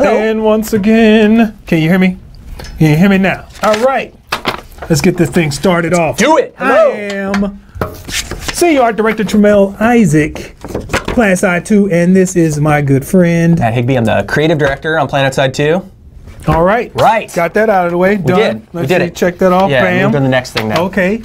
And once again, can you hear me? Can you hear me now? All right. Let's get this thing started off. Do it. Hello. I am Senior Art Director Tramell Isaac, PlanetSide 2, and this is my good friend Matt Higby. I'm the Creative Director on PlanetSide 2. All right. Right. Got that out of the way. Done. We did it. Check that off. Yeah, Bam. moved on to the next thing now. Okay.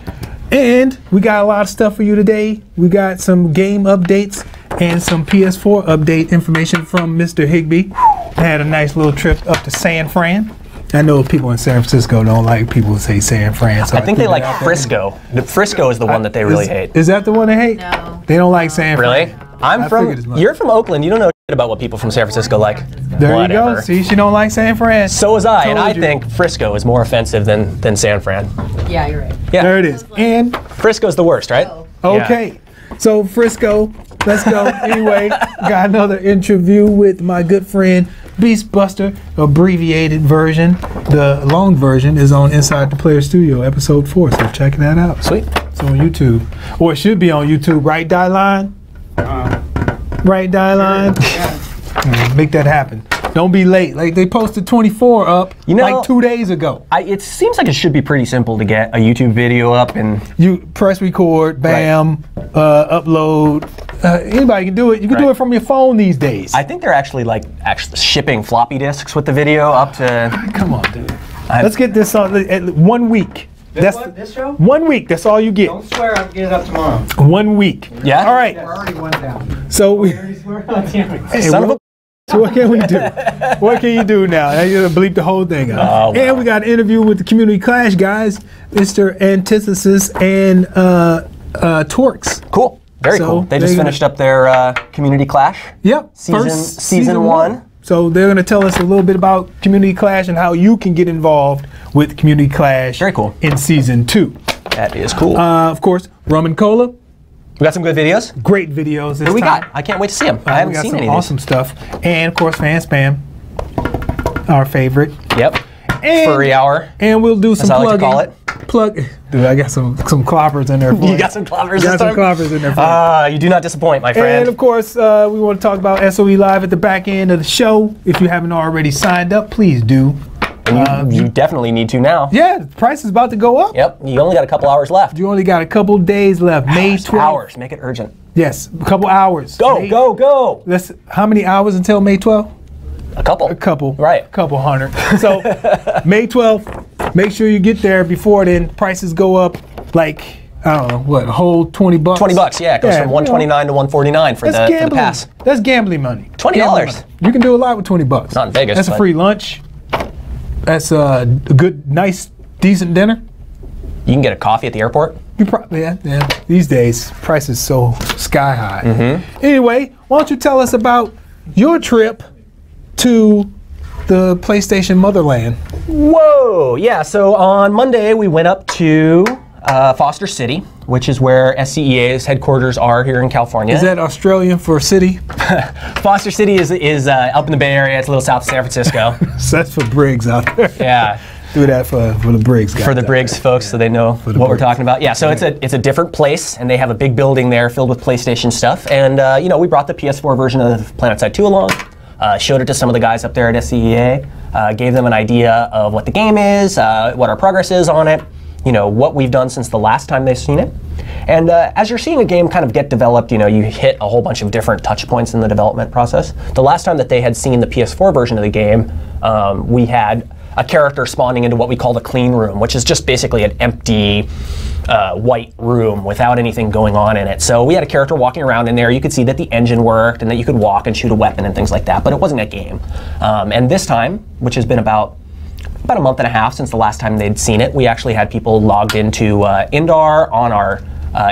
And we got a lot of stuff for you today. We got some game updates and some PS4 update information from Mr. Higby. Had a nice little trip up to San Fran. I know people in San Francisco don't like people who say San Fran. So I think they like Frisco. Frisco is the one that they really hate. Is that the one they hate? No. They don't like San Fran. Really? You're from Oakland. You don't know shit about what people from San Francisco like. There Whatever. you go. See, she don't like San Fran. So was I, and I Told you. think Frisco is more offensive than San Fran. Yeah, you're right. Yeah. There it is. And Frisco's the worst, right? okay, so Frisco, let's go. Anyway, got another interview with my good friend Beastbuster, abbreviated version. The long version is on Inside the Player Studio, episode 4. So check that out. Sweet. It's on YouTube, or it should be on YouTube, right, Dyline? Right, Dyline? Make that happen. Don't be late. Like they posted 24 up like 2 days ago. It seems like it should be pretty simple to get a YouTube video up, and You press record, bam, upload. Anybody can do it. You can do it from your phone these days. I think they're actually shipping floppy disks with the video up to. Come on, dude. Let's get this on 1 week. This show? 1 week. That's all you get. Don't swear I'll get it up tomorrow. 1 week. Yeah? All right. I already went down. So we. I swear on camera. Hey, Son of a. So what can we do? What can you do now? Now you gotta bleep the whole thing out. Oh, wow. And we got an interview with the Community Clash guys, Mr. Antithesis and Torx. Cool. Very So, cool. They they're just gonna- finished up their Community Clash. Yep. Season one. So they're gonna tell us a little bit about Community Clash and how you can get involved with Community Clash. Very cool. In season 2. That is cool. Of course, Rum and Cola. We got some good videos. Great videos this What do we time. got? I can't wait to see them. I We haven't got seen some any awesome stuff. And of course, Fan Spam, our favorite. of these. Yep. And, Furry hour. And we'll do some As I like to plugging. call it. Dude, I got some cloppers in there for You got some clobbers Got this some time? cloppers in there for you. You do not disappoint, my friend. And of course, we want to talk about SOE Live at the back end of the show. If you haven't already signed up, please do. And you definitely need to now. Yeah, the price is about to go up. Yep. You only got a couple hours left. You only got a couple days left. May 12th. Hours. Make it urgent. Yes, a couple hours. Go, go, go. That's how many hours until May 12th? A couple. A couple. Right. A couple hundred. So May 12th, make sure you get there before then. Prices go up like, I don't know, what, a whole $20? $20, yeah. It goes from $129 to $149 for the pass. That's gambling money. $20. Gambling money. You can do a lot with $20. Not in Vegas, That's a but- free lunch. That's a good, nice, decent dinner. You can get a coffee at the airport. You probably, yeah. These days, price is so sky high. Mm-hmm. Anyway, why don't you tell us about your trip to the PlayStation Motherland? Whoa, yeah. So on Monday we went up to Foster City, which is where SCEA's headquarters are here in California. Is that Australian for city? Foster City is up in the Bay Area. It's a little south of San Francisco. So that's for Briggs out there. Yeah. Do that for the Briggs guys. For the Briggs folks, so they know what we're Briggs. talking about. Yeah, so it's a different place, and they have a big building there filled with PlayStation stuff. And we brought the PS4 version of PlanetSide 2 along, showed it to some of the guys up there at SCEA, gave them an idea of what the game is, what our progress is on it, what we've done since the last time they've seen it. And as you're seeing a game kind of get developed, you hit a whole bunch of different touch points in the development process. The last time that they had seen the PS4 version of the game, we had a character spawning into what we call the clean room, which is just basically an empty white room without anything going on in it. So we had a character walking around in there. You could see that the engine worked and that you could walk and shoot a weapon and things like that, but it wasn't a game. And this time, which has been about a month and a half since the last time they'd seen it, we actually had people logged into Indar on our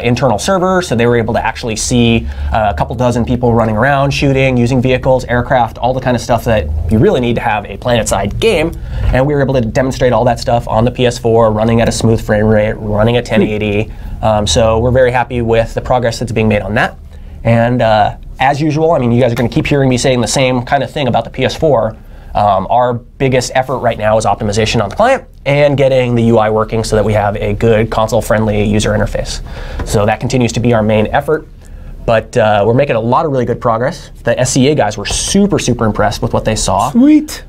internal server, so they were able to actually see a couple dozen people running around, shooting, using vehicles, aircraft, all the kind of stuff that you really need to have a PlanetSide game. And we were able to demonstrate all that stuff on the PS4, running at a smooth frame rate, running at 1080. So we're very happy with the progress that's being made on that. And as usual, you guys are going to keep hearing me saying the same kind of thing about the PS4. Our biggest effort right now is optimization on the client and getting the UI working so that we have a good console-friendly user interface. So that continues to be our main effort. but we're making a lot of really good progress. The SCA guys were super, super impressed with what they saw. Sweet.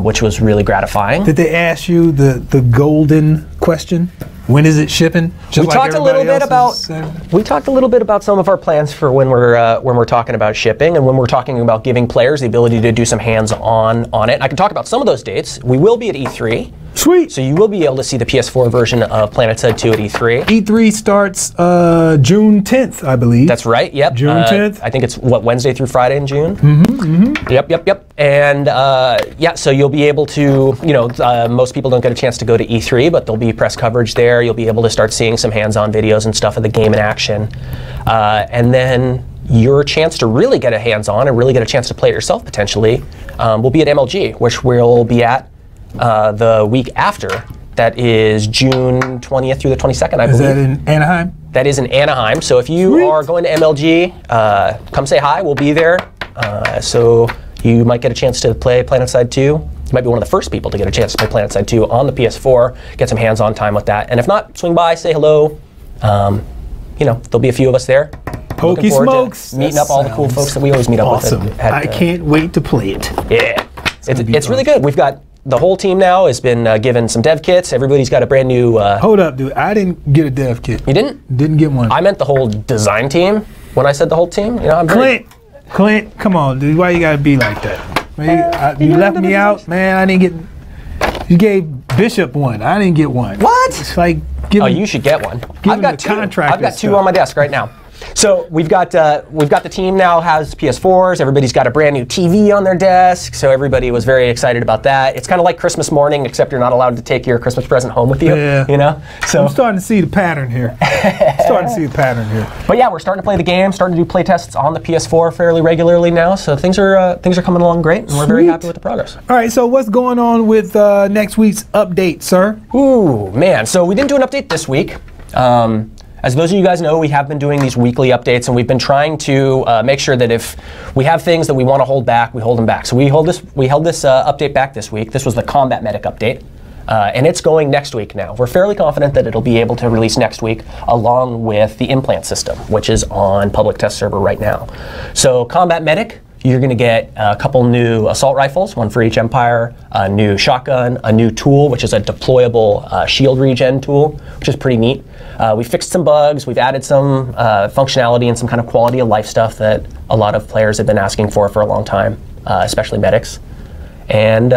Which was really gratifying. Did they ask you the golden question? When is it shipping? We talked a little bit about some of our plans for when we're talking about shipping and when we're talking about giving players the ability to do some hands-on on it. I can talk about some of those dates. We will be at E3. Sweet. So you will be able to see the PS4 version of PlanetSide 2 at E3. E3 starts June 10th, I believe. That's right. Yep. June 10th. I think it's Wednesday through Friday in June. Mm-hmm. Yep. And yeah, so you'll be able to, most people don't get a chance to go to E3, but there'll be press coverage there. You'll be able to start seeing some hands-on videos and stuff of the game in action, and then your chance to really get a hands-on and really get a chance to play it yourself potentially will be at MLG, which we'll be at the week after. That is June 20th through the 22nd, I believe. Is that in Anaheim? That is in Anaheim. So if you are going to MLG, come say hi. We'll be there. So you might get a chance to play PlanetSide 2. You might be one of the first people to get a chance to play PlanetSide 2 on the PS4, get some hands-on time with that. And if not, swing by, say hello. There'll be a few of us there. Pokey smokes. Meeting up all the cool folks that we always meet up with. Awesome. I can't wait to play it. Yeah. It's really good. We've got the whole team now has been given some dev kits. Everybody's got a brand new... Hold up, dude. I didn't get a dev kit. You didn't? Didn't get one. I meant the whole design team when I said the whole team. Clint, come on, dude. Why you gotta be like that? Man, you left me out, man. I didn't get... You gave Bishop one. I didn't get one. What? It's like... You should get one. I've got two. I've got two on my desk right now. So we've got the team now has PS4s. Everybody's got a brand new TV on their desk. So everybody was very excited about that. It's kind of like Christmas morning, except you're not allowed to take your Christmas present home with you. Yeah. So I'm starting to see the pattern here. But yeah, we're starting to play the game. Starting to do play tests on the PS4 fairly regularly now. So things are coming along great, and we're very happy with the progress. All right. So what's going on with next week's update, sir? Ooh, man. So we didn't do an update this week. As those of you guys know, we have been doing these weekly updates, and we've been trying to make sure that if we have things that we want to hold back, we hold them back. So we held this update back this week. This was the Combat Medic update, and it's going next week now. We're fairly confident that it'll be able to release next week, along with the implant system, which is on public test server right now. So Combat Medic, you're going to get a couple new assault rifles, one for each Empire, a new shotgun, a new tool, which is a deployable shield regen tool, which is pretty neat. We fixed some bugs. We've added some functionality and some kind of quality of life stuff that a lot of players have been asking for a long time, especially medics. And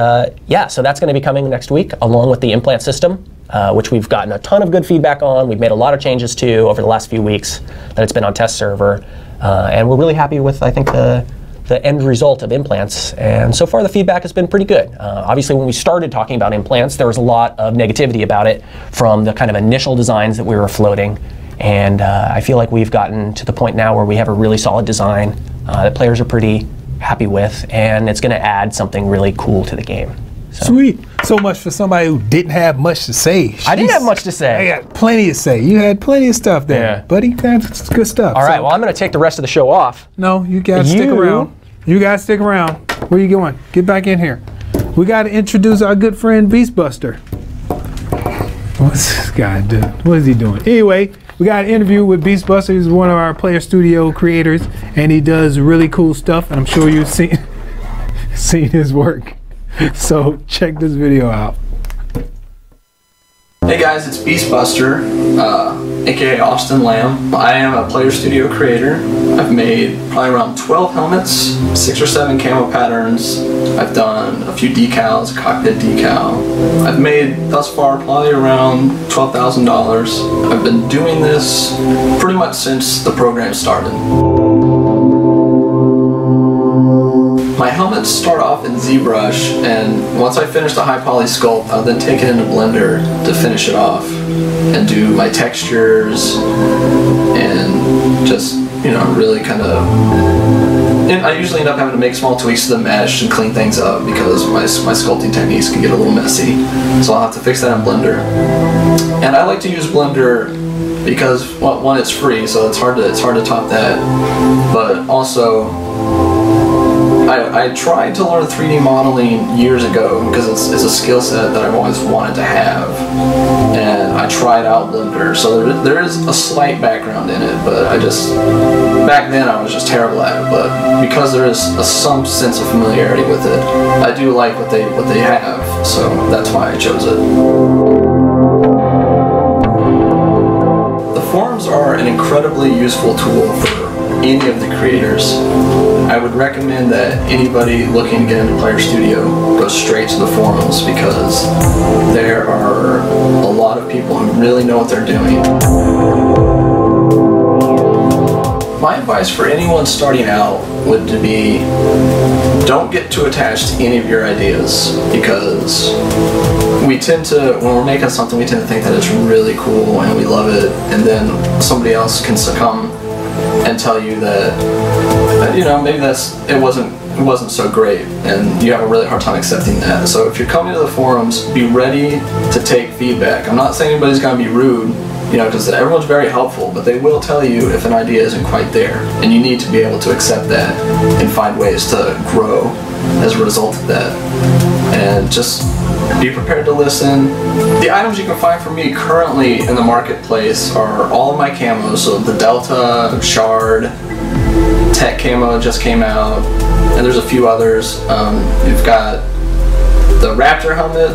yeah, so that's going to be coming next week, along with the implant system, which we've gotten a ton of good feedback on. We've made a lot of changes to over the last few weeks that it's been on test server. And we're really happy with, I think, the end result of implants, and so far the feedback has been pretty good. Obviously, when we started talking about implants, there was a lot of negativity about it from the kind of initial designs that we were floating, and I feel like we've gotten to the point now where we have a really solid design that players are pretty happy with, and it's going to add something really cool to the game. So. Sweet. So much for somebody who didn't have much to say. I didn't have much to say. I got plenty to say. You had plenty of stuff there, buddy. That's good stuff. All right, well, I'm going to take the rest of the show off. No, you got to stick around. You guys stick around. Where you going? Get back in here. We got to introduce our good friend Beastbuster. What's this guy doing? What is he doing? Anyway, we got an interview with Beastbuster. He's one of our Player Studio creators, and he does really cool stuff, and I'm sure you've seen his work. So check this video out. Hey guys, it's Beastbuster, aka Austin Lamb. I am a Player Studio creator. I've made probably around 12 helmets, 6 or 7 camo patterns. I've done a few decals, a cockpit decal. I've made thus far probably around $12,000. I've been doing this pretty much since the program started. My helmets start off in ZBrush, and once I finish the high poly sculpt, I'll then take it into Blender to finish it off and do my textures and just, really kind of... And I usually end up having to make small tweaks to the mesh and clean things up because my sculpting techniques can get a little messy. So I'll have to fix that in Blender. And I like to use Blender because, well, one, it's free, so it's hard to top that, but also I tried to learn 3D modeling years ago because it's a skill set that I've always wanted to have, and I tried out Blender, so there is a slight background in it, but back then I was just terrible at it, but because there is some sense of familiarity with it, I do like what they have, so that's why I chose it. The forums are an incredibly useful tool for any of the creators. I would recommend that anybody looking to get into Player Studio go straight to the forums because there are a lot of people who really know what they're doing. My advice for anyone starting out would be don't get too attached to any of your ideas because we tend to, when we're making something, we tend to think that it's really cool and we love it, and then somebody else can succumb and tell you that you know, maybe it wasn't so great, and you have a really hard time accepting that. So if you're coming to the forums, be ready to take feedback. I'm not saying anybody's going to be rude, you know, because everyone's very helpful, but they will tell you if an idea isn't quite there, and you need to be able to accept that and find ways to grow as a result of that. And just be prepared to listen. The items you can find from me currently in the marketplace are all of my camos, so the Delta, Shard, Tech Camo just came out, and there's a few others. You've got the Raptor helmet,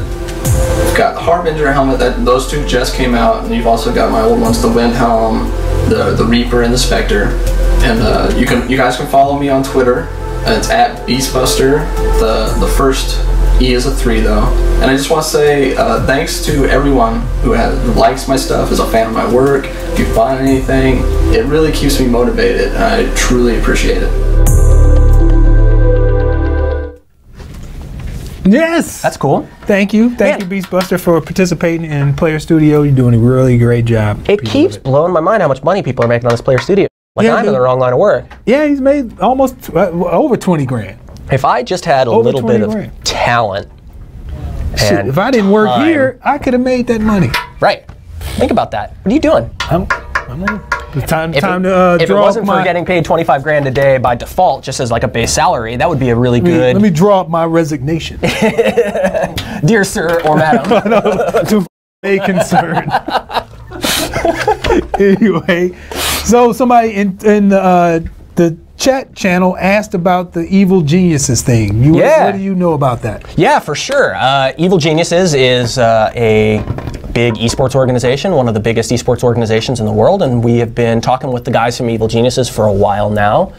you've got the Harbinger helmet, those two just came out, and you've also got my old ones, the Wind Helm, the Reaper, and the Spectre. And you guys can follow me on Twitter. It's at Beastbuster. The first E is a 3 though. And I just want to say thanks to everyone who likes my stuff, is a fan of my work. If you buy anything, it really keeps me motivated, and I truly appreciate it. Yes! That's cool. Thank you. Thank you, Beastbuster, for participating in Player Studio. You're doing a really great job. It keeps blowing my mind how much money people are making on this Player Studio. Like, I'm in the wrong line of work. Yeah, he's made almost over 20 grand. If I just had a little bit of talent, and if I didn't work here, I could have made that money. Right. Think about that. What are you doing? I'm on. It's time to if it wasn't for getting paid 25 grand a day by default, just as like a base salary, that would be a really good. Let me draw up my resignation. Dear sir or madam. To a concern. Anyway, so somebody in the chat channel asked about the Evil Geniuses thing. What do you know about that? Yeah, for sure. Evil Geniuses is a big esports organization, one of the biggest esports organizations in the world, and we have been talking with the guys from Evil Geniuses for a while now,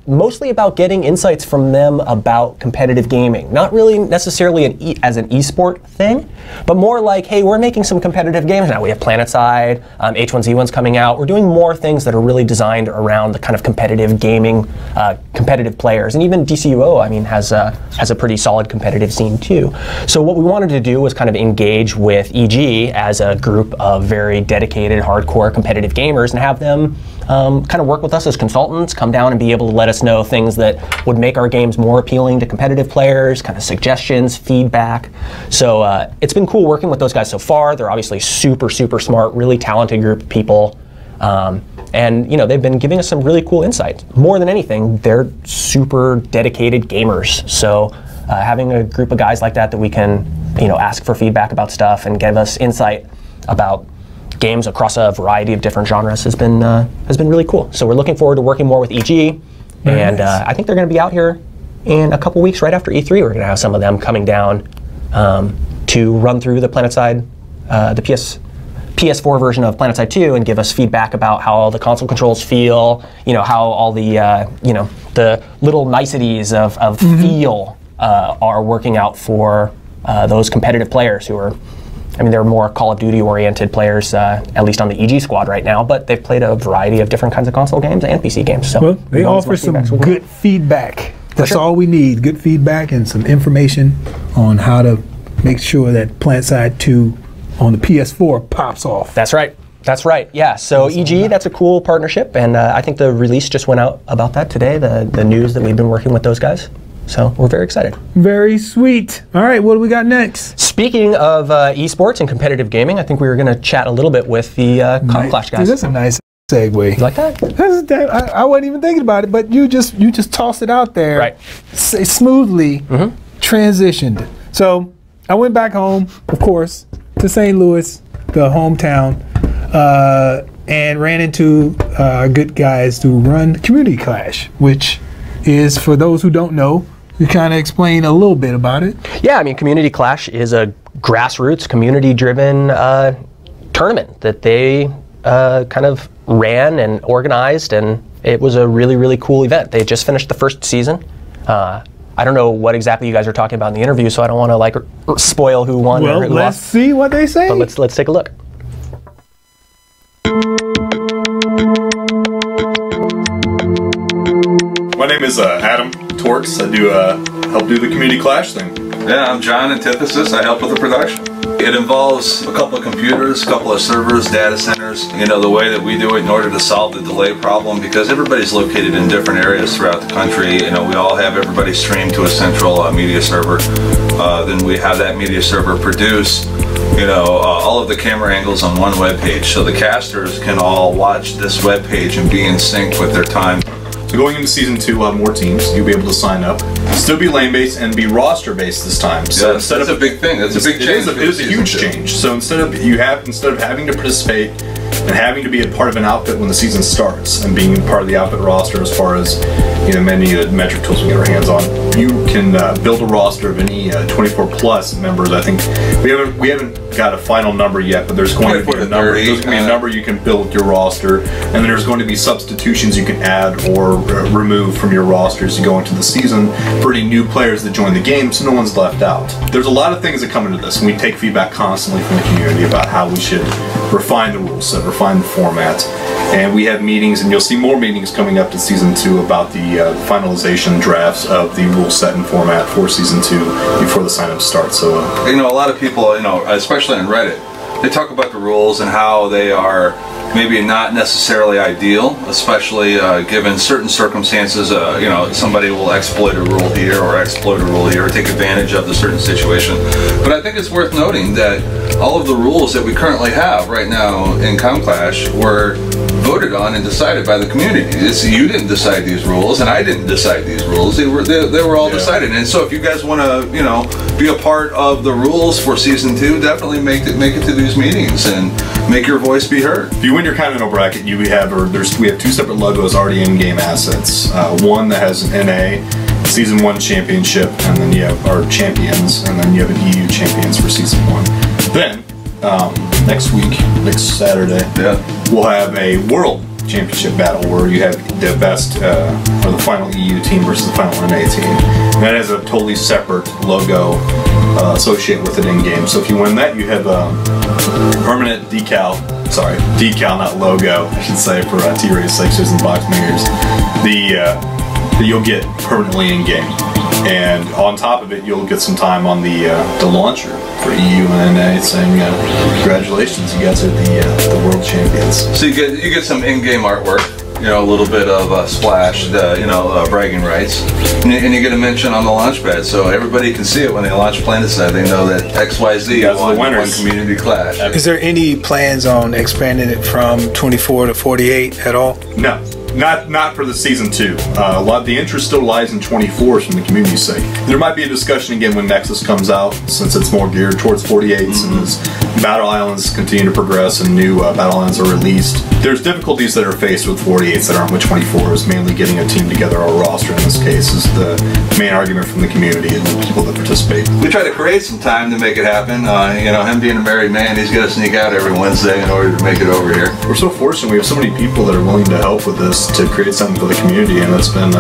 mostly about getting insights from them about competitive gaming. Not really necessarily as an esport thing, but more like, hey, we're making some competitive games now. We have PlanetSide, H1Z1's coming out. We're doing more things that are really designed around the kind of competitive gaming, competitive players, and even DCUO, I mean, has a pretty solid competitive scene too. So what we wanted to do was kind of engage with EG as a group of very dedicated, hardcore competitive gamers and have them kind of work with us as consultants, come down and be able to let us know things that would make our games more appealing to competitive players, kind of suggestions, feedback. So it's been cool working with those guys so far. They're obviously super, super smart, really talented group of people. And you know, they've been giving us some really cool insights. More than anything, they're super dedicated gamers. So having a group of guys like that we can, you know, ask for feedback about stuff and give us insight about games across a variety of different genres has been really cool. So we're looking forward to working more with EG, and I think they're going to be out here in a couple weeks right after E3. We're going to have some of them coming down to run through the PlanetSide, the PS4 version of PlanetSide 2, and give us feedback about how all the console controls feel, you know, how all the you know, the little niceties of feel are working out for those competitive players who are, I mean, they're more Call of Duty oriented players, at least on the EG squad right now, but they've played a variety of different kinds of console games and PC games. So well, they offer some good feedback. That's all we need, good feedback and some information on how to make sure that PlanetSide 2 on the PS4 pops off. That's right. That's right. Yeah. So EG, that's a cool partnership, and I think the release just went out about that today. The news that we've been working with those guys. So we're very excited. Very sweet. All right, what do we got next? Speaking of esports and competitive gaming, I think we were going to chat a little bit with the Clash guys. Dude, that's a nice segue. You like that? I wasn't even thinking about it, but you just tossed it out there. Right. Smoothly transitioned. So I went back home, of course, to St. Louis, the hometown, and ran into good guys who run Community Clash, which is, for those who don't know, you kind of explain a little bit about it. Yeah, I mean, Community Clash is a grassroots, community-driven tournament that they kind of ran and organized, and it was a really, really cool event. They just finished the first season. I don't know what exactly you guys are talking about in the interview, so I don't want to like spoil who won or who lost. Let's see what they say. But let's take a look. My name is Adam Torts. I do help do the Community Clash thing. Yeah, I'm John Antithesis. I help with the production. It involves a couple of computers, a couple of servers, data centers. You know, the way that we do it in order to solve the delay problem, because everybody's located in different areas throughout the country. You know, we all have everybody streamed to a central media server. Then we have that media server produce, you know, all of the camera angles on one web page, so the casters can all watch this web page and be in sync with their time. So going into season 2, we'll have more teams. You'll be able to sign up, still be lane-based, and be roster-based this time. So instead of a big thing. That's a big change. It is a huge change. So instead of having to participate and having to be a part of an outfit when the season starts, and being part of the outfit roster as far as, you know, many of the metric tools we get our hands on, you can build a roster of any 24+ members. I think we haven't got a final number yet, but there's going to be a number. There's going to be a number you can build your roster, and then there's going to be substitutions you can add or remove from your roster as you go into the season for any new players that join the game, so no one's left out. There's a lot of things that come into this, and we take feedback constantly from the community about how we should refine the rule set, refine the format, and we have meetings, and you'll see more meetings coming up to season 2 about the finalization drafts of the rule set and format for season 2 before the sign-up starts. So you know, a lot of people, you know, especially on Reddit, they talk about the rules and how they are maybe not necessarily ideal, especially given certain circumstances. You know, somebody will exploit a rule here or exploit a rule here or take advantage of the certain situation. But I think it's worth noting that all of the rules that we currently have right now in ComClash were voted on and decided by the community. You didn't decide these rules, and I didn't decide these rules. They were all decided. And so, if you guys want to, you know, be a part of the rules for season 2, definitely make it to these meetings and make your voice be heard. If you win your Continental bracket, we have 2 separate logos already in-game assets. One that has an NA season 1 championship, and then you have our champions, and then you have an EU champions for season 1. Then next week, next Saturday, we'll have a world championship battle where you have the best or the final EU team versus the final NA team. And that has a totally separate logo associated with it in game. So if you win that, you have a permanent decal, not logo, I should say, for T-Race Sixers and box makers. That you'll get permanently in game. And on top of it, you'll get some time on the launcher for EU and NA saying, congratulations, you guys are the world champions. So you get some in-game artwork, you know, a little bit of splash, you know, bragging rights, and you get a mention on the launch pad, so everybody can see it when they launch PlanetSide. They know that XYZ won Community Clash. Is there any plans on expanding it from 24 to 48 at all? No. Not for the season 2. A lot of the interest still lies in 24s from the community's sake. There might be a discussion again when Nexus comes out, since it's more geared towards 48s and as Battle Islands continue to progress and new Battle Islands are released. There's difficulties that are faced with 48s that aren't with 24s, mainly getting a team together or a roster in this case is the main argument from the community and the people that participate. We try to create some time to make it happen. You know, him being a married man, he's got to sneak out every Wednesday in order to make it over here. We're so fortunate. We have so many people that are willing to help with this, to create something for the community, and it's been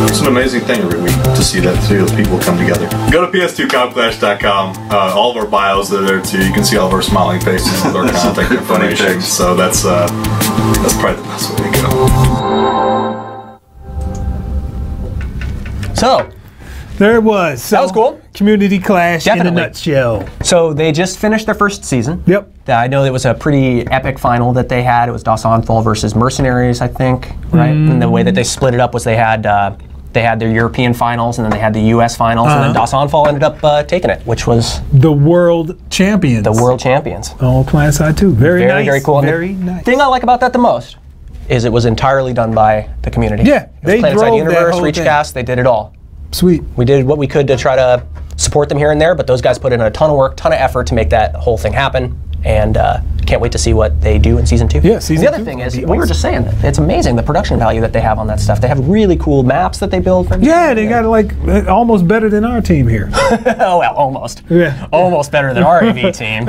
it's an amazing thing every week to see those people come together. Go to ps2comclash.com. All of our bios are there too. You can see all of our smiling faces with our contact information. So that's probably the best way to go. So there it was. So, that was cool. Community Clash Definitely. in a nutshell. So they just finished their first season. Yep. I know it was a pretty epic final that they had. It was Dawsonfall versus Mercenaries, I think, right? And the way that they split it up was they had their European finals, and then they had the U.S. finals, and then Dawsonfall ended up taking it, which was the world champions. The world champions. On PlanetSide too. Very nice. Very cool. Very nice. Thing I like about that the most is it was entirely done by the community. Yeah, they PlanetSide drove that Universe, whole thing. Reachcast, they did it all. Sweet. We did what we could to try to support them here and there, but those guys put in a ton of work, ton of effort to make that whole thing happen, and can't wait to see what they do in season 2. Yeah, season the other 2 thing is is, gonna we be were just saying, it's amazing the production value that they have on that stuff. They have really cool maps that they build for Yeah, they got like almost better than our team here. Oh, well, almost. Yeah. Almost better than our AV team.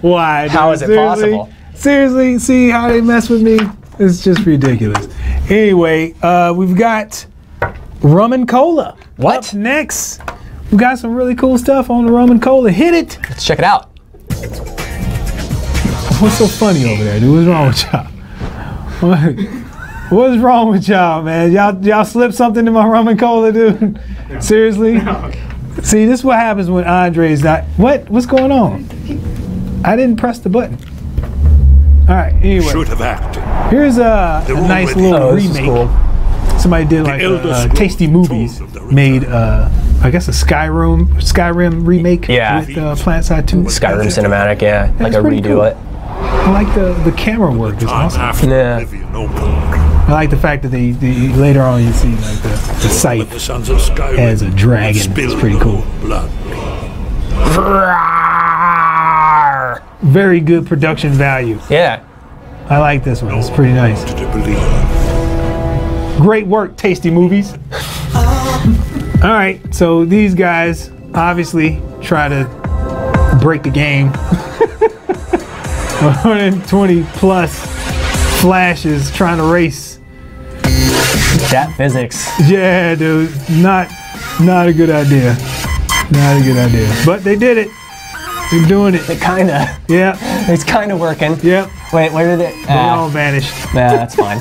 Why? How dude? is it Seriously? possible? Seriously, see how they mess with me? It's just ridiculous. Anyway, we've got rum and cola. What? Up next, we got some really cool stuff on the rum and cola. Hit it. Let's check it out. What's so funny over there, dude? What's wrong with y'all? What's wrong with y'all, man? Y'all slipped something in my rum and cola, dude? Seriously? See, this is what happens when Andre's not. What's going on? I didn't press the button. All right. Anyway, Should have acted. here's a nice little this is remake. cool. Somebody did like Elder Scrolls Tasty Movies Throne of the made I guess a Skyrim remake Yeah. with PlanetSide 2. Skyrim cinematic, yeah. Like a pretty redo cool. it. I like the camera work. It's Time awesome. after Yeah. oblivion, no more. I like the fact that they later on you see like the When site the sons of Skyrim as a dragon. spilled It's pretty cool. blood. Very good production value. Yeah. I like this one. It's pretty nice. To believe. Great work, Tasty Movies. All right, so these guys obviously try to break the game. 120 plus flashes trying to race. That physics. Yeah, dude, not a good idea. Not a good idea. But they did it. They're doing it. It kinda. Yeah, It's kinda working. yep. Wait, where did it? They all vanished. Nah, that's fine.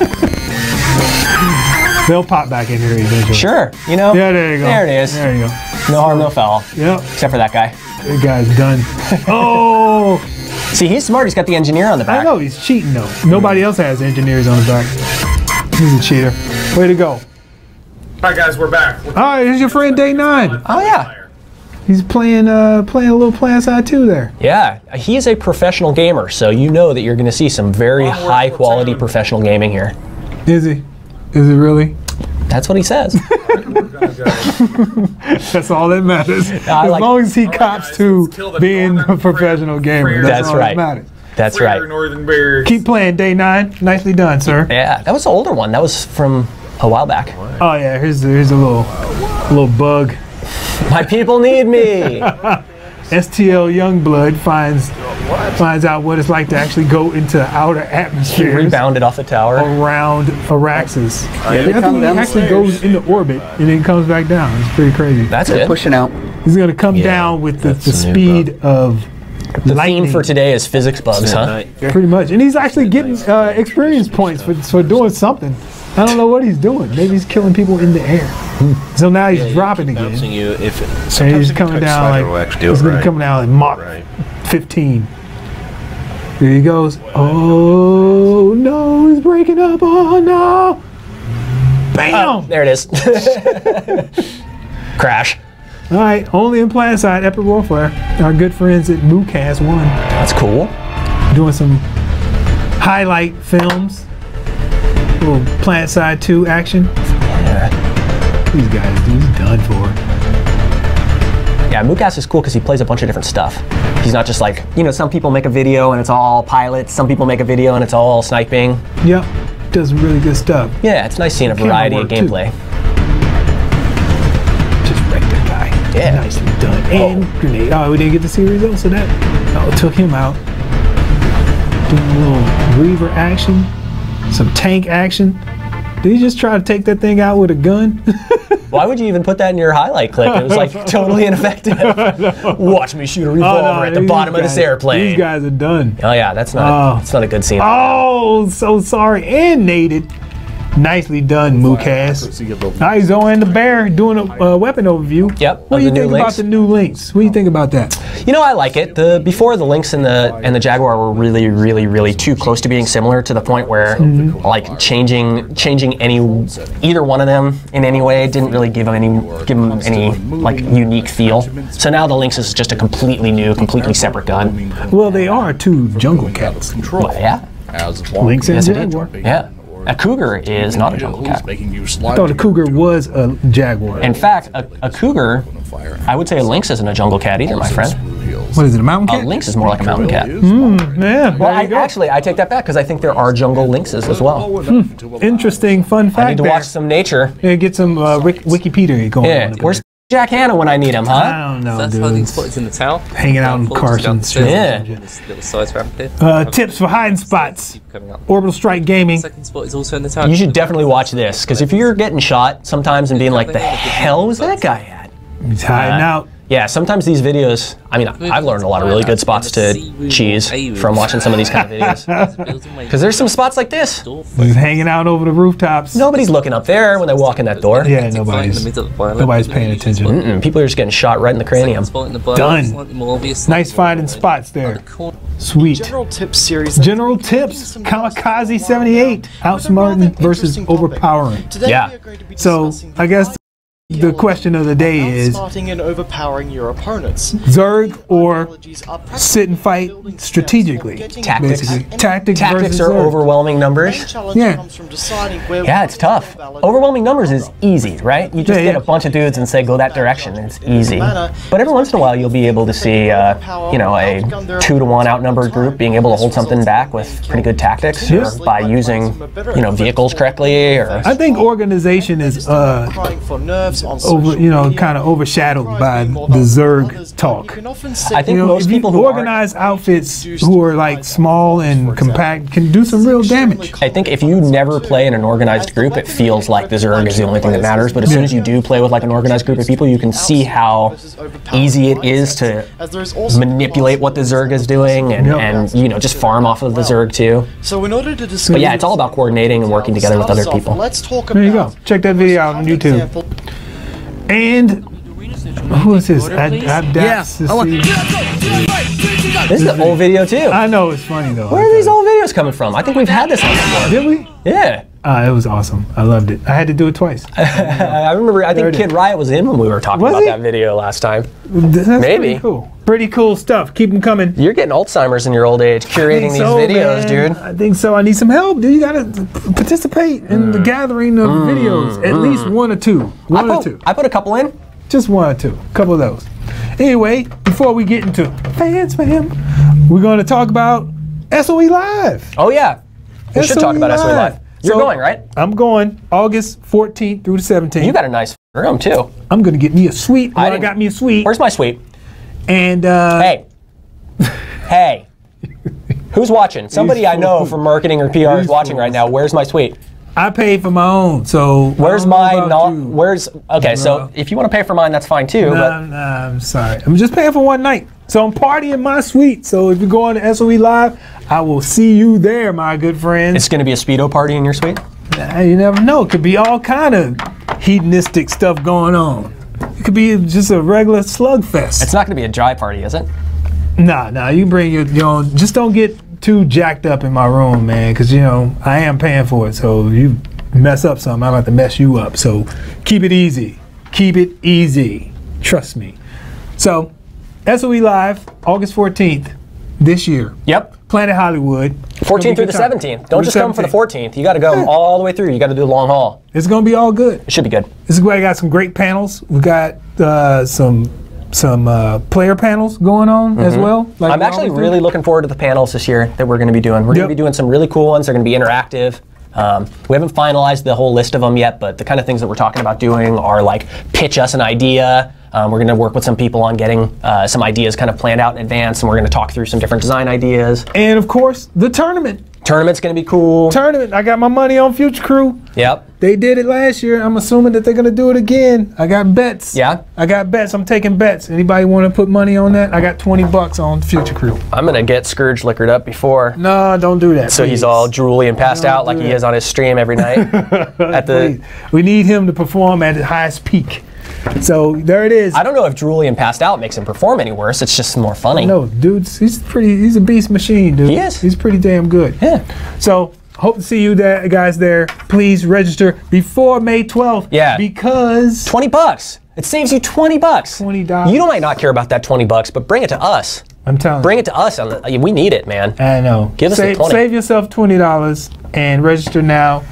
They'll pop back in here eventually. Sure, you know? Yeah, there you go. There it is. There you go. No harm, no foul. Yep. Except for that guy. That guy's done. Oh, See, he's smart. He's got the engineer on the back. I know he's cheating though. Nobody else has engineers on the back. He's a cheater. Way to go. Alright guys, we're back. All right, here's your friend Day 9. Oh, yeah. He's playing a little PlanetSide 2 there. Yeah, he's a professional gamer, so you know that you're going to see some very high quality professional gaming here. Is he? Is it really? That's what he says. That's all that matters. As like- long as he cops guys, to let's kill the being a northern professional gamer. That's all right. that matters. That's Freer right. Northern Bears. Keep playing, Day 9. Nicely done, sir. Yeah, that was the older one. That was from a while back. Oh yeah, here's a little bug. My people need me. STL Youngblood finds out what it's like to actually go into outer He atmospheres rebounded off the tower. around Araxis. they I think come he down the actually stairs. goes into orbit and then comes back down. It's pretty crazy. That's They're good. pushing out. He's gonna come down with the speed of The lightning. theme for today is physics bugs, huh? Pretty much, and he's actually getting experience points for doing something. I don't know what he's doing. Maybe he's killing people in the air. So now he's dropping again. Bouncing you if it, And sometimes he's coming down Spider will like actually do he's it gonna right. come down like Mach Right. 15. There he goes. Oh no, he's breaking up. Oh no! Bam! There it is. Crash. All right, only in PlanetSide Epic Warfare. Our good friends at MooCast 1 That's cool. doing some highlight films. Little PlanetSide 2 action. Yeah. These guys, dude, he's done for. Yeah, Moocast is cool because he plays a bunch of different stuff. He's not just like, you know, some people make a video and it's all pilots, some people make a video and it's all sniping. Yep, does some really good stuff. Yeah, it's nice seeing a Camera variety of work, too. gameplay. Just wrecked that guy. Yeah. Nicely done. And grenade. Oh, we didn't get to see results of that. Oh, took him out. Doing a little Reaver action. Some tank action. Did he just try to take that thing out with a gun? Why would you even put that in your highlight clip? It was like totally ineffective. Watch me shoot a revolver at the these bottom of this guys- airplane. These guys are done. Oh yeah, that's not that's not a good scene. Oh, so sorry. And naded. Nicely done, Moocast. Now he's on the bear doing a weapon overview. Yep, What do you of the new think about links. the new links? What do you think about that? You know, I like it. Before the Lynx and the Jaguar were really too close to being similar to the point where like changing either one of them in any way didn't really give them any like unique feel. So now the Lynx is just a completely new, completely separate gun. Well, they are two jungle cats. Well, yeah. Lynx and Yes, it did. jaguar. Yeah. A cougar is not a jungle cat. I thought a cougar was a jaguar. In fact, a cougar, I would say a lynx isn't a jungle cat either, my friend. What is it, a mountain A cat? lynx is more like a mountain cat. Yeah, Well, actually, I take that back because I think there are jungle lynxes as well. interesting fun fact I need to there. watch some nature. Yeah, get some Wikipedia going Yeah, on. where's Jack Hanna when I need him, huh? I don't know, That's hiding dude. spot is in the tower. Hanging out in Carson's. Yeah. This little side ramp here. Tips for hiding spots. Coming up. Orbital Strike Gaming. Second spot is also in the tower. You should definitely watch this because if you're getting shot sometimes and being like, the hell was that guy at? He's hiding out. Yeah, sometimes these videos, I mean, I've learned a lot of really good spots to cheese from watching some of these kind of videos. Because there's some spots like this. He's hanging out over the rooftops. Nobody's looking up there when they walk in that door. Yeah, nobody's paying attention. People are just getting shot right in the cranium. Done. Nice finding spots there. Sweet. General tips series. General tips. Kamikaze 78. Outsmarting versus overpowering. Yeah. So, I guess the question of the day is outsmarting and overpowering your opponents. Zerg or sit and fight strategically. Tactics. Basically. Tactics Tactics versus are Zerg. overwhelming numbers. Yeah. Yeah, it's tough. Overwhelming numbers is easy, right? You just Yeah, get yeah. a bunch of dudes and say, go that direction, and it's easy. But every once in a while, you'll be able to see, you know, a 2-to-1 outnumbered group being able to hold something back with pretty good tactics, or by using, you know, vehicles correctly, or... I think organization is over, you know, kind of overshadowed by the Zerg talk. I think You know, most if people you who organize outfits who are like small and compact can do some real damage. I think if you never play in an organized group, it feels like the Zerg is the only thing that matters. But as soon as you do play with like an organized group of people, you can see how easy it is to manipulate what the Zerg is doing and you know, just farm off of the Zerg too. So in order to discuss, But yeah, it's all about coordinating and working together with other people. Let's talk There you about go. Check that video out on YouTube. And who is this? This is an old video too. I know it's funny though. Where are these old videos coming from? I think we've had this one before. Did we? Yeah. It was awesome. I loved it. I had to do it twice. I remember, I think Kid Riot was in when we were talking Was about he? that video last time. That's Maybe. Pretty cool. Pretty cool stuff. Keep them coming. You're getting Alzheimer's in your old age, curating these videos, dude. I think so. I need some help, dude. You gotta participate in the gathering of videos. At least one or two. I put a couple in. Just one or two. A couple of those. Anyway, before we get into fans, fam, we're going to talk about SOE Live. Oh yeah. We should talk about SOE Live. You're So, going, right? I'm going August 14th through the 17th. You got a nice room too. I'm going to get me a suite. I didn't- got me a suite. Where's my suite? And Hey. Hey. Who's watching? Somebody I know from marketing or PR is watching right now. Where's my suite? I paid for my own, so Where's I don't know my about not? you. Where's okay? So if you want to pay for mine, that's fine too. Nah, I'm sorry. I'm just paying for one night. So I'm partying in my suite. So if you go on to SOE Live, I will see you there, my good friends. It's going to be a Speedo party in your suite? You never know. It could be all kind of hedonistic stuff going on. It could be just a regular slugfest. It's not going to be a dry party, is it? Nah. You bring your own. Just don't get too jacked up in my room, man, because, you know, I am paying for it. So if you mess up something, I'm about to mess you up. So keep it easy. Keep it easy. Trust me. So SOE Live, August 14th this year. Yep. Planet Hollywood. 14th through the 17th. Don't just come for the 14th. You got to go all the way through. You got to do the long haul. It's going to be all good. It should be good. This is where I got some great panels. We got some player panels going on as well. Like I'm actually really looking forward to the panels this year that we're going to be doing. We're going to be doing some really cool ones. They're going to be interactive. We haven't finalized the whole list of them yet, but the kind of things that we're talking about doing are like pitch us an idea. We're going to work with some people on getting some ideas kind of planned out in advance, and we're going to talk through some different design ideas. And of course, the tournament. Tournament's going to be cool. Tournament. I got my money on Future Crew. Yep. They did it last year. I'm assuming that they're going to do it again. I got bets. Yeah? I got bets. I'm taking bets. Anybody want to put money on that? I got $20 on Future Crew. I'm going to get Scourge liquored up before. No, don't do that. So he's all drooly and passed out like he is on his stream every night. At the. Please. We need him to perform at his highest peak. So there it is. I don't know if drooly and passed out makes him perform any worse. It's just more funny. No, dudes, he's a beast machine, dude. He is. He's pretty damn good. Yeah. So hope to see you there, guys there. Please register before May 12th. Yeah. Because $20. It saves you $20. $20. You might not care about that $20, but bring it to us. I'm telling you. Bring it to us. We need it, man. I know. Give us the 20. Save yourself $20 and register now.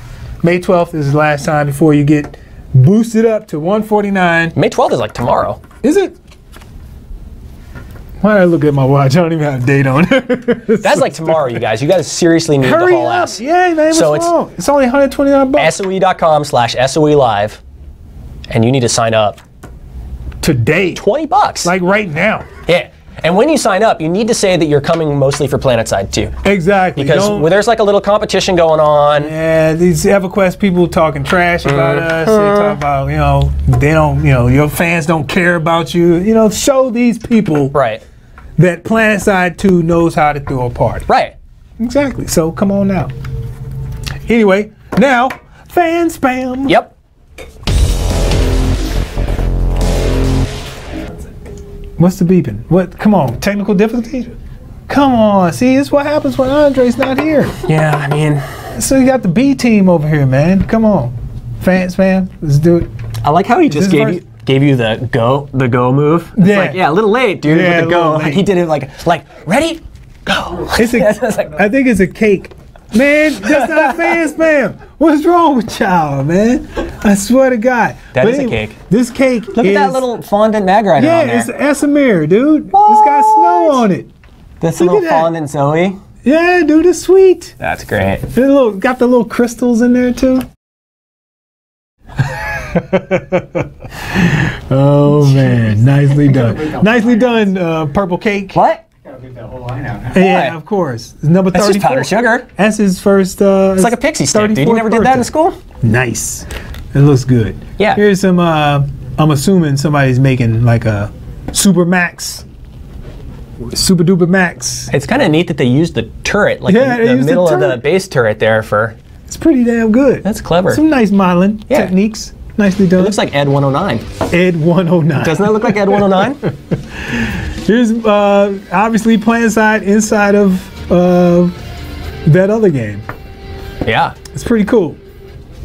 May 12th is the last time before you get boosted up to $149. May 12th is like tomorrow. Is it? Why did I look at my watch? I don't even have a date on it. That's like tomorrow, you guys. You guys seriously need Hurry to haul up. ass. Yeah, man, So it's only $129. SOE.com/SOE Live, and you need to sign up Today. $20. Like right now. Yeah. And when you sign up, you need to say that you're coming mostly for PlanetSide too. Exactly. Because there's like a little competition going on. Yeah, these EverQuest people talking trash about us. They talk about, they don't, your fans don't care about you. Show these people that PlanetSide 2 knows how to throw a party. Right. Exactly. So come on now. Anyway, now, fan spam. Yep. What's the beeping? What? Come on, technical difficulty? Come on, see, this is what happens when Andre's not here. Yeah, I mean. So you got the B team over here, man. Come on. Fans, man, let's do it. I like how he just gave you the go move. It's like, a little late, dude, with the go. He did it like ready, go. I think it's a cake. Man, that's not fan spam. What's wrong with y'all, man? I swear to God. That is a cake. This cake Look at that little fondant mag rider on there. Yeah, it's Esamir, dude. It's got snow on it. That's a little fondant Zoe. Yeah, dude, it's sweet. That's great. Got the little crystals in there, too. Oh, man. Nicely done. Nicely done, Purple Cake. What? Get that whole line out now. Yeah, of course. It's number 34. That's just powdered sugar. That's his first. It's like a pixie stick, dude. You never did that in school? Nice. It looks good. Yeah. Here's some. I'm assuming somebody's making like a Super Max. Super duper Max. It's kind of neat that they used the turret, like the middle of the base turret there for. It's pretty damn good. That's clever. Some nice modeling techniques. Nicely done. It looks like Ed 109. Ed 109. Doesn't that look like Ed 109? Here's obviously PlanetSide inside of that other game. Yeah. It's pretty cool.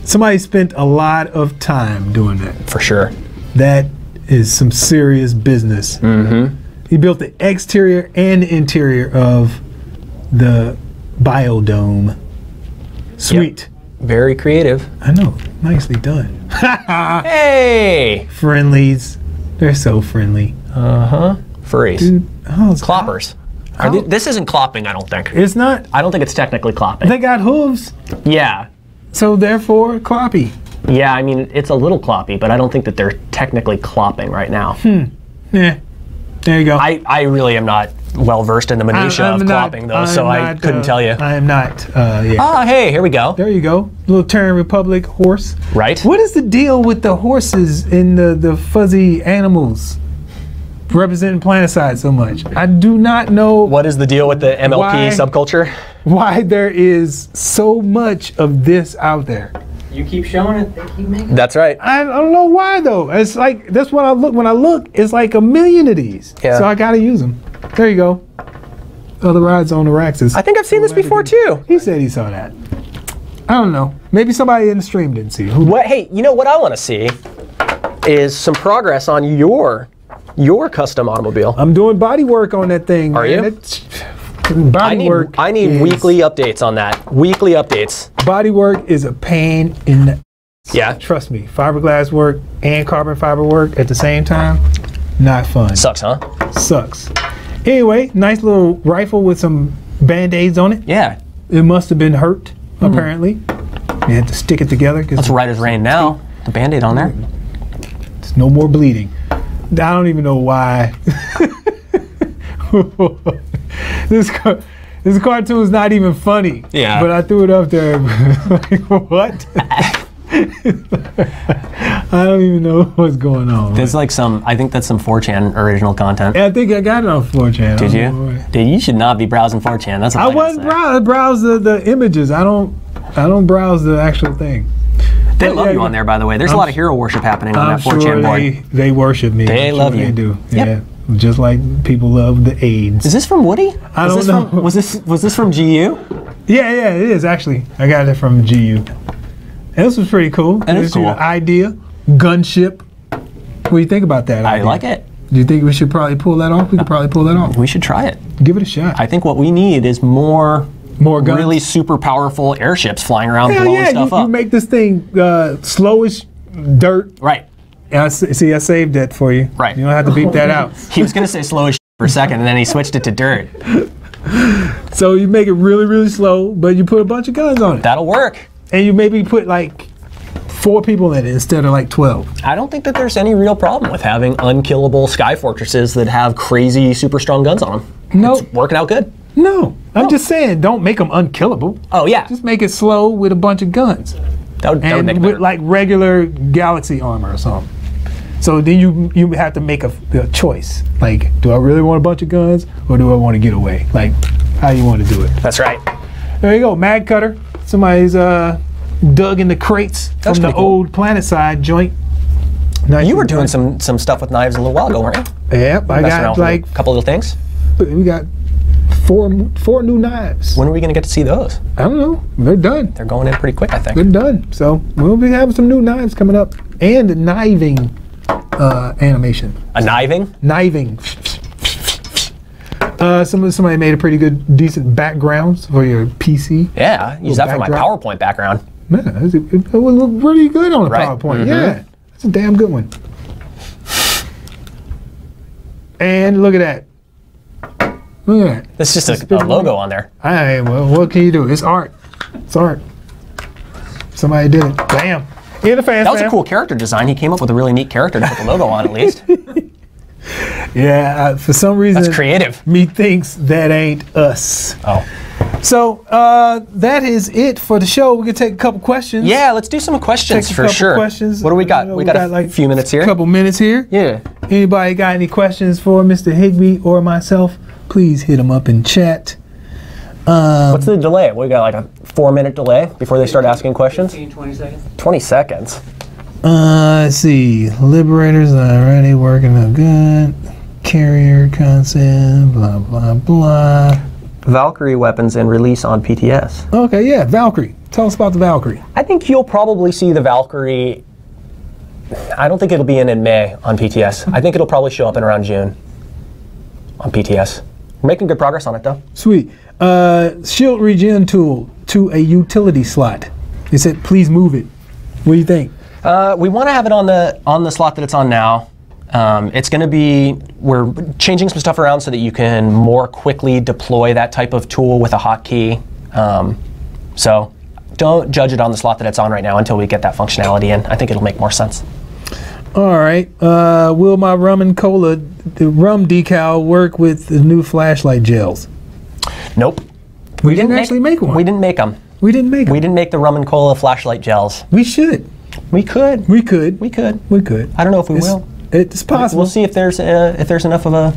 Somebody spent a lot of time doing that. For sure. That is some serious business. Mm-hmm. He built the exterior and the interior of the biodome. Sweet. Yep. Very creative. I know. Nicely done. Hey! Friendlies. They're so friendly. Uh-huh. Furries. Dude, Cloppers. This isn't clopping, I don't think. It's not? I don't think it's technically clopping. They got hooves. Yeah. So therefore, cloppy. Yeah, I mean, it's a little cloppy, but I don't think that they're technically clopping right now. Yeah. There you go. I really am not well versed in the minutia of clopping, though, so I couldn't tell you. I am not. Hey, here we go. There you go. Little Terran Republic horse. Right. What is the deal with the horses in the fuzzy animals representing PlanetSide so much? I do not know. What is the deal with the MLP subculture? Why there is so much of this out there. You keep showing it, they keep making it. That's right. I don't know why though. It's like that's what I look when I look. It's like a million of these. Yeah. So I gotta use them. There you go. Other rides on the Raxus. I think I've seen this before too. He said he saw that. I don't know. Maybe somebody in the stream didn't see. Hey, you know what I want to see is some progress on your custom automobile. I'm doing body work on that thing. Are you? I need weekly updates on that. Weekly updates. Body work is a pain in the. Yeah. Trust me. Fiberglass work and carbon fiber work at the same time, not fun. Sucks, huh? Sucks. Anyway, nice little rifle with some band-aids on it. Yeah. It must have been hurt, apparently. You had to stick it together. That's right as rain now. The band-aid on there. There's no more bleeding. I don't even know why. This cartoon is not even funny. Yeah. But I threw it up there. Like, what? I don't even know what's going on. There's like I think that's some 4chan original content. I think I got it on 4chan. Did you? Dude, you should not be browsing 4chan. That's what I wasn't browse the images. I don't browse the actual thing. They love you on there, by the way. There's a lot of hero worship happening on that 4chan board. They worship me. They love you. They do. Yep. Yeah. Just like people love the AIDS. Is this from Woody? I don't know. Was this from GU? Yeah, it is actually. I got it from GU. And this was pretty cool. That is cool. Idea, gunship. What do you think about that? I like it. Do you think we should probably pull that off? We could probably pull that off. We should try it. Give it a shot. I think what we need is more guns. really super powerful airships flying around blowing stuff up. You make this thing slow as dirt. Right. I saved that for you. Right. You don't have to beep that out. He was going to say slow as for a second, and then he switched it to dirt. So you make it really, really slow, but you put a bunch of guns on it. That'll work. And you maybe put like 4 people in it instead of like 12. I don't think that there's any real problem with having unkillable sky fortresses that have crazy, super strong guns on them. No. It's working out good. No. I'm just saying, don't make them unkillable. Oh, yeah. Just make it slow with a bunch of guns. That would make it with better. like regular Galaxy armor or something. So then you have to make a choice. Like, do I really want a bunch of guns or do I want to get away? Like, how you want to do it. That's right. There you go, mag cutter. Somebody's dug in the crates from the old PlanetSide joint. Nice. You were doing some stuff with knives a little while ago, weren't you? Yep, I got like a couple little things. We got four new knives. When are we going to get to see those? I don't know. They're done. They're going in pretty quick, I think. They're done. So we'll be having some new knives coming up and a kniving animation. A kniving? Kniving. Somebody made a pretty good, decent backgrounds for your PC. Yeah, use that for my PowerPoint background. Man, it would look really good on a PowerPoint. Yeah, that's a damn good one. And look at that. Look at that. It's just a logo on there. Well, what can you do? It's art. It's art. Somebody did it. Bam. In the fast. That was a cool character design. He came up with a really neat character to put the logo on, at least. Yeah, for some reason, that's creative. Methinks that ain't us. Oh. So that is it for the show. We can take a couple questions. Yeah, let's do some questions for sure. Questions. What do we got? We got a like few minutes here. A couple minutes here. Yeah. Anybody got any questions for Mr. Higby or myself? Please hit them up in chat. What's the delay? We got like a 4-minute delay before they start asking questions? 15, 20 seconds. 20 seconds. Let's see. Liberators already working on good. Carrier concept, blah, blah, blah. Valkyrie weapons and release on PTS. Okay, yeah, Valkyrie. Tell us about the Valkyrie. I think you'll probably see the Valkyrie. I don't think it'll be in May on PTS. I think it'll probably show up in around June on PTS. We're making good progress on it, though. Sweet. Shield regen tool to a utility slot. It said, please move it. What do you think? We want to have it on the slot that it's on now. It's going to be, we're changing some stuff around so that you can more quickly deploy that type of tool with a hotkey. So don't judge it on the slot that it's on right now until we get that functionality in. I think it'll make more sense. All right. Will my rum and cola, the rum decal, work with the new flashlight gels? Nope. We didn't actually make one. We didn't make them. We didn't make them. We didn't make the rum and cola flashlight gels. We should. We could. We could. We could. We could. I don't know if we will. It's possible. We'll see if there's enough of a.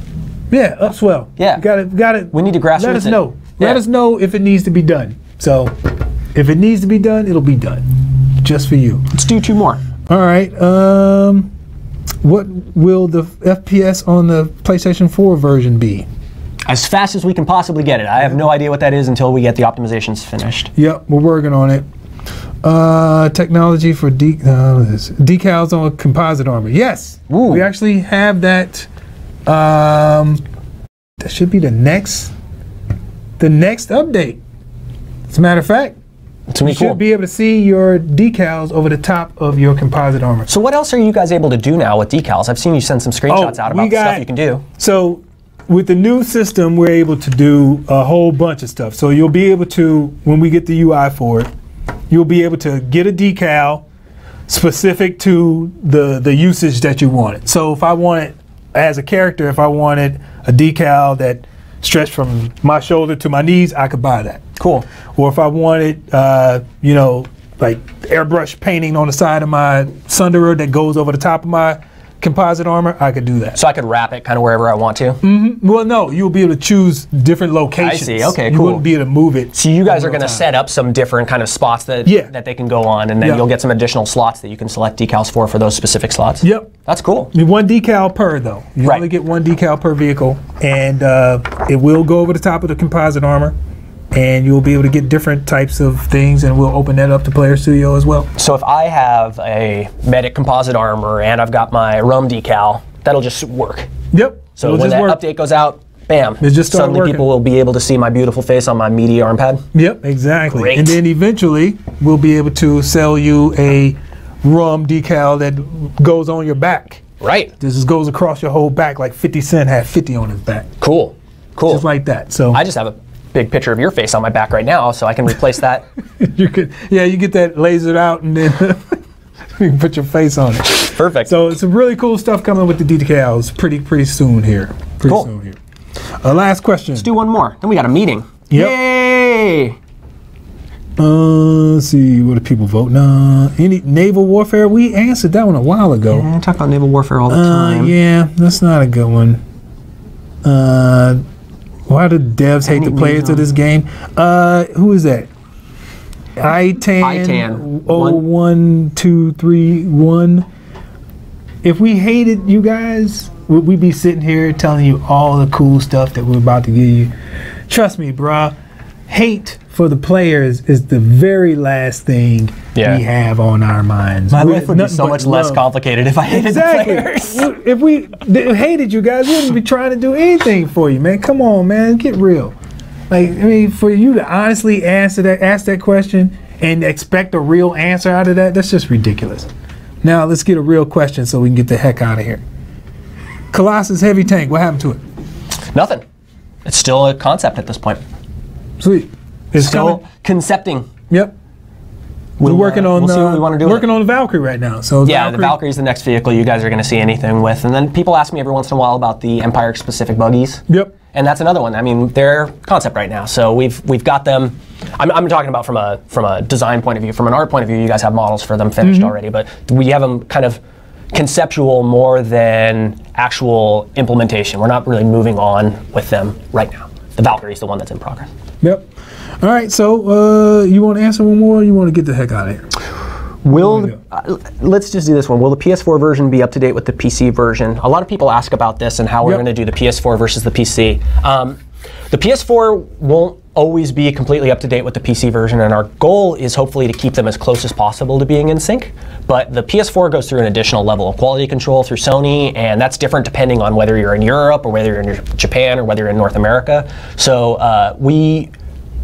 Yeah, upswell. Yeah. Got it. We need to grassroots. Let us know. Yeah. Let us know if it needs to be done. So, if it needs to be done, it'll be done, just for you. Let's do 2 more. All right. What will the FPS on the PlayStation 4 version be? As fast as we can possibly get it. I have no idea what that is until we get the optimizations finished. Yep, we're working on it. Technology for decals on composite armor. Yes, Ooh. We actually have that. That should be the next update. As a matter of fact, you should be able to see your decals over the top of your composite armor. So what else are you guys able to do now with decals? I've seen you send some screenshots out about the stuff you can do. So with the new system, we're able to do a whole bunch of stuff. So you'll be able to, when we get the UI for it, you'll be able to get a decal specific to the usage that you wanted. So if I wanted, as a character, if I wanted a decal that stretched from my shoulder to my knees, I could buy that. Cool. Or if I wanted, like airbrush painting on the side of my Sunderer that goes over the top of my composite armor, I could do that. So I could wrap it kind of wherever I want to? Mm-hmm. Well, no, you'll be able to choose different locations. I see, okay, you cool. You wouldn't be able to move it. So you guys are going to set up some different kind of spots that they can go on, and then you'll get some additional slots that you can select decals for those specific slots? Yep. That's cool. You one decal per, though. You only get one decal per vehicle, and it will go over the top of the composite armor. And you'll be able to get different types of things, and we'll open that up to Player Studio as well. So if I have a medic composite armor and I've got my rum decal, that'll just work. Yep. So It'll when just that work. update goes out, bam, It just started suddenly working. people will be able to see my beautiful face on my meaty arm pad. Yep, exactly. Great. And then eventually we'll be able to sell you a rum decal that goes on your back. Right. This just goes across your whole back like 50 Cent had 50 on his back. Cool. Cool. Just like that. So I just have a big picture of your face on my back right now, so I can replace that. you could, yeah, you get that lasered out and then you can put your face on it. Perfect. So it's some really cool stuff coming with the decals pretty soon here. Pretty Cool. soon here. Last question. Let's do one more. Then we got a meeting. Yep. Yay! Let's see, what do people vote? Any naval warfare? We answered that one a while ago. Yeah, I talk about naval warfare all the time. Yeah, that's not a good one. Why do devs hate the players of this game? Who is that? ITAN 01231. If we hated you guys, would we be sitting here telling you all the cool stuff that we're about to give you? Trust me, bruh. Hate for the players is the very last thing we have on our minds. My life would be so much less complicated if I hated the players. If we hated you guys, we wouldn't be trying to do anything for you, man. Come on, man. Get real. Like, I mean, for you to honestly ask that question and expect a real answer out of that, that's just ridiculous. Now, let's get a real question so we can get the heck out of here. Colossus Heavy Tank, what happened to it? Nothing. It's still a concept at this point. Sweet. It's still coming. concepting. Yep. We're working on we'll see what we want to do. Working on the Valkyrie right now. So yeah, the Valkyrie is the next vehicle you guys are going to see anything with. And then people ask me every once in a while about the Empire-specific buggies. Yep. And that's another one. I mean, they're concept right now. So we've got them. I'm talking about from a design point of view. From an art point of view, you guys have models for them finished already. But we have them kind of conceptual more than actual implementation. We're not really moving on with them right now. The Valkyrie is the one that's in progress. Yep. All right, so you want to answer one more or you want to get the heck out of here? Let's just do this one. Will the PS4 version be up to date with the PC version? A lot of people ask about this and how we're going to do the PS4 versus the PC. The PS4 won't always be completely up to date with the PC version, and our goal is hopefully to keep them as close as possible to being in sync. But the PS4 goes through an additional level of quality control through Sony, and that's different depending on whether you're in Europe or whether you're in Japan or whether you're in North America. So we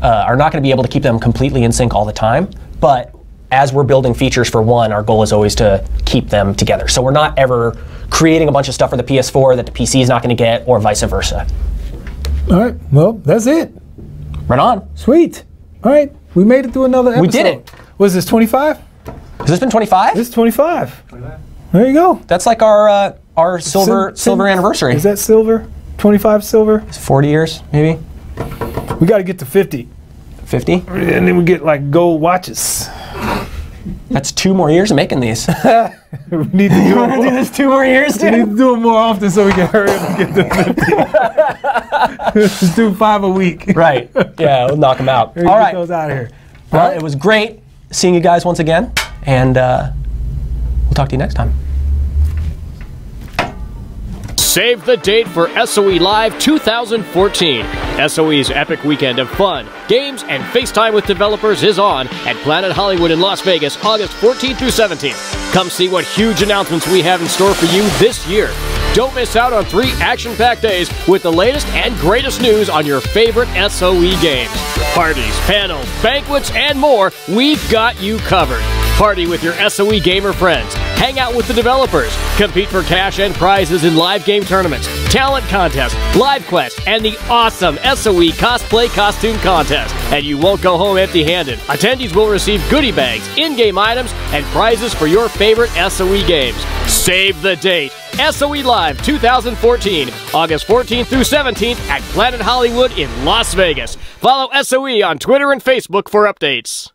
are not going to be able to keep them completely in sync all the time, but as we're building features for one, our goal is always to keep them together. So we're not ever creating a bunch of stuff for the PS4 that the PC is not going to get, or vice versa. All right, well, that's it. Right on. Sweet. All right, we made it through another episode. We did it. Was this 25? Has this been 25? This is 25. There you go. That's like our silver anniversary. Is that silver? 25 silver? It's 40 years, maybe. We got to get to 50. 50? And then we get like gold watches. That's 2 more years of making these. We need to You want to do this 2 more years, We dude? need to do it more often so we can hurry up and get to 50. Let's do 5 a week. Right. Yeah, we'll knock them out. All All right. right. Get those out of here. Well, it was great seeing you guys once again, and we'll talk to you next time. Save the date for SOE Live 2014. SOE's epic weekend of fun, games, and FaceTime with developers is on at Planet Hollywood in Las Vegas, August 14th through 17th. Come see what huge announcements we have in store for you this year. Don't miss out on 3 action-packed days with the latest and greatest news on your favorite SOE games. Parties, panels, banquets, and more, we've got you covered. Party with your SOE gamer friends. Hang out with the developers. Compete for cash and prizes in live game tournaments, talent contests, live quests, and the awesome SOE cosplay costume contest. And you won't go home empty-handed. Attendees will receive goodie bags, in-game items, and prizes for your favorite SOE games. Save the date. SOE Live 2014, August 14th through 17th at Planet Hollywood in Las Vegas. Follow SOE on Twitter and Facebook for updates.